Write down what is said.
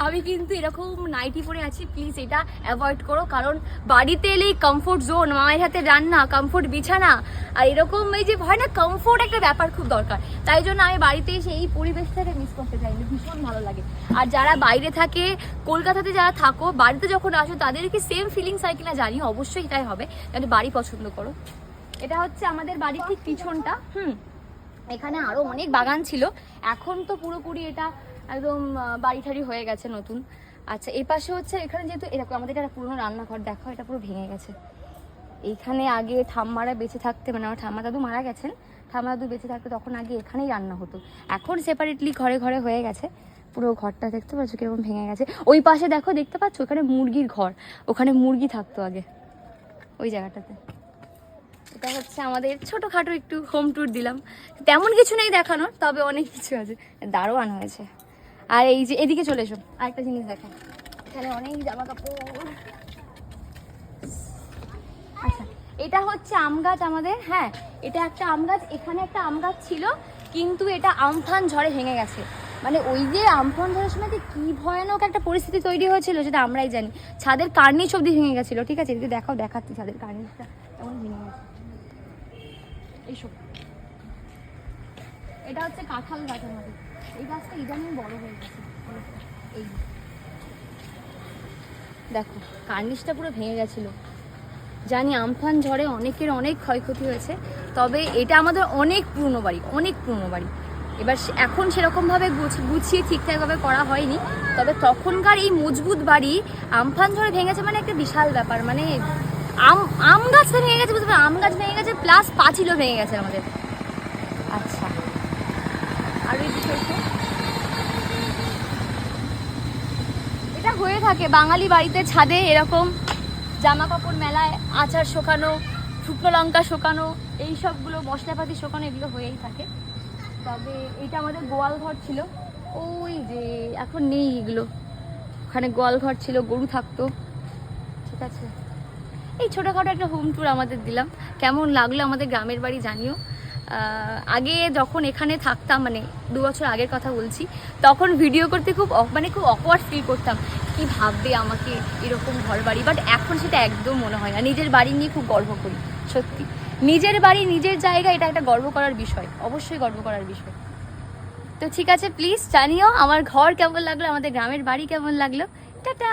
আমি কিন্তু এরকম নাইটি পরে আছি, প্লিজ এটা অ্যাভয়েড করো, কারণ বাড়িতে এলেই কমফোর্ট জোন, মায়ের হাতে রান্না, কমফোর্ট বিছানা, আর এরকম এই যে হয় না কমফোর্ট একটা ব্যাপার খুব দরকার। তাই জন্য আমি বাড়িতে এসে এই পরিবেশটাকে মিস করতে চাইনি, ভীষণ ভালো লাগে। আর যারা বাইরে থাকে, কলকাতাতে যারা থাকো, বাড়িতে যখন আসো তাদেরকে সেম ফিলিংস হয় কিনা জানি, অবশ্যই এটাই হবে, যাতে বাড়ি পছন্দ করো। এটা হচ্ছে আমাদের বাড়ির ঠিক পিছনটা। এখানে আরো অনেক বাগান ছিল, এখন তো পুরোপুরি এটা একদম বাড়ি ঠাড়ি হয়ে গেছে নতুন। আচ্ছা, এই পাশে হচ্ছে এখানে যেহেতু এরকম আমাদের একটা পুরোনো রান্নাঘর, দেখো এটা পুরো ভেঙে গেছে। এইখানে আগে ঠাম্মারা বেঁচে থাকতে, মানে আমার ঠাম্মা দাদু মারা গেছেন, ঠাম্মা দাদু বেঁচে থাকতে তখন আগে এখানেই রান্না হতো। এখন সেপারেটলি ঘরে ঘরে হয়ে গেছে। পুরো ঘরটা দেখতে পাচ্ছ কিরকম ভেঙে গেছে। ওই পাশে দেখো, দেখতে পাচ্ছ ওখানে মুরগির ঘর, ওখানে মুরগি থাকতো আগে ওই জায়গাটাতে। এটা হচ্ছে আমাদের ছোটোখাটো একটু হোম ট্যুর দিলাম, তেমন কিছু নেই দেখানোর, তবে অনেক কিছু আছে, দারোয়ান হয়েছে। আর এই যে এদিকে চলে এসো, আরেকটা জিনিস দেখো, এখানে অনেক জামা কাপড়। আচ্ছা, এটা হচ্ছে আম গাছ আমাদের। হ্যাঁ, এটা একটা আম গাছ, এখানে একটা আম গাছ ছিল, কিন্তু এটা আমফান ঝড়ে ভেঙে গেছে। মানে ওই যে আমফান ঝড়ের সময় কি ভয়ানক একটা পরিস্থিতি তৈরি হয়েছিল সেটা আমরাই জানি। ছাদের কার্নিশ অবধি ভেঙে গেছিলো, ঠিক আছে, এদিকে দেখাও, দেখাচ্ছি ছাদের কার্নিশটা কেমন ভেঙে গেছে। এইসব, এটা হচ্ছে কাঁঠাল গাছ আমাদের, এই গাছটা ইদানিং বড় হয়ে গেছে। এই দেখো কার্নিশটা পুরো ভেঙে গেছিলো। জানি আমফান ঝড়ে অনেকের অনেক ক্ষয়ক্ষতি হয়েছে, তবে এটা আমাদের অনেক পুরনো বাড়ি, অনেক পুরনো বাড়ি। এবার এখন সেরকমভাবে গুছিয়ে ঠিকঠাকভাবে করা হয়নি, তবে তখনকার এই মজবুত বাড়ি আমফান ঝড়ে ভেঙেছে মানে একটা বিশাল ব্যাপার। মানে আম গাছটা ভেঙে গেছে, বুঝতে পারো, আম গাছ ভেঙে গেছে প্লাস পাঁচিলও ভেঙে গেছে আমাদের। আচ্ছা, আর এই বিষয়টা এটা হয়ে থাকে বাঙালি বাড়িতে, ছাদে এরকম জামা কাপড় মেলায়, আচার শোকানো, শুকনো লঙ্কা শোকানো, এই সবগুলো মশলাপাতি শোকানো, এগুলো হয়েই থাকে। তবে এটা আমাদের গোয়াল ঘর ছিল, ওই যে এখন নেই এগুলো, ওখানে গোয়াল ঘর ছিল, গরু থাকতো, ঠিক আছে। এই ছোটোখাটো একটা হোম ট্যুর আমাদের দিলাম, কেমন লাগলো আমাদের গ্রামের বাড়ি জানিও। আগে যখন এখানে থাকতাম, মানে 2 বছর আগের কথা বলছি, তখন ভিডিও করতে খুব অকওয়ার্ড ফিল করতাম, কি ভাববে আমাকে এরকম ঘর বাড়ি, বাট এখন সেটা একদম মনে হয় না। নিজের বাড়ি নিয়ে খুব গর্ব করি, সত্যি, নিজের বাড়ি নিজের জায়গা, এটা একটা গর্ব করার বিষয়, অবশ্যই গর্ব করার বিষয়। তো ঠিক আছে, প্লিজ জানিও আমার ঘর কেমন লাগলো, আমাদের গ্রামের বাড়ি কেমন লাগলো। টাটা।